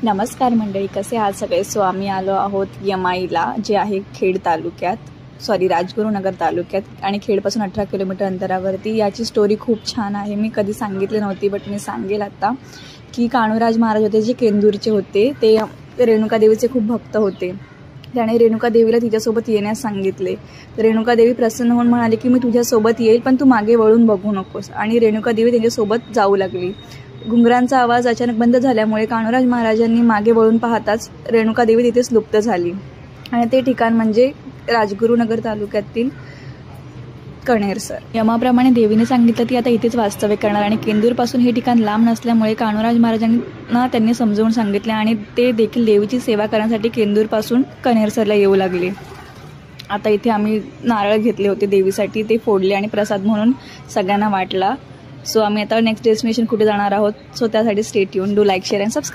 नमस्कार मंडळी, कसे आहात सगळे. सो आम्ही आलो आहोत यमाईला, जे आहे खेड तालुक्यात, राजगुरुनगर तालुक्यात आणि खेडपासून 18 किलोमीटर अंतरावरती. याची स्टोरी खूप छान आहे. मी कधी सांगितली नव्हती, बट मी सांगेल आता. की कान्होराज महाराज होते, जे केंदूरचे होते. ते रेणुका देवीचे खूप भक्त होते. त्याने रेणुका देवीला तिच्यासोबत येण्यास सांगितले. तर रेणुका देवी प्रसन्न होऊन म्हणाले की मी तुझ्यासोबत येईल, पण तू मागे वळून बघू नकोस. आणि रेणुका देवी त्यांच्यासोबत जाऊ लागली. घुंगरांचा आवाज अचानक बंद झाल्यामुळे कान्होराज महाराजांनी मागे वळून पाहताच रेणुका देवी तिथेच लुप्त झाली. आणि ते ठिकाण म्हणजे राजगुरुनगर तालुक्यातील कणेरसर. यमाप्रमाणे देवीने सांगितलं ती आता इथेच वास्तव्य करणार आणि केंदूरपासून हे ठिकाण लांब नसल्यामुळे कान्होराज महाराजांना त्यांनी समजावून सांगितले आणि ते देखील देवीची सेवा करण्यासाठी केंदूरपासून कणेरसरला येऊ लागले. आता इथे आम्ही नारळ घेतले होते देवीसाठी, ते फोडले आणि प्रसाद म्हणून सगळ्यांना वाटला. सो आम्ही आता नेक्स्ट डेस्टिनेशन कुठे जाणार आहोत, सो त्यासाठी stay tune. Do like, share and subscribe.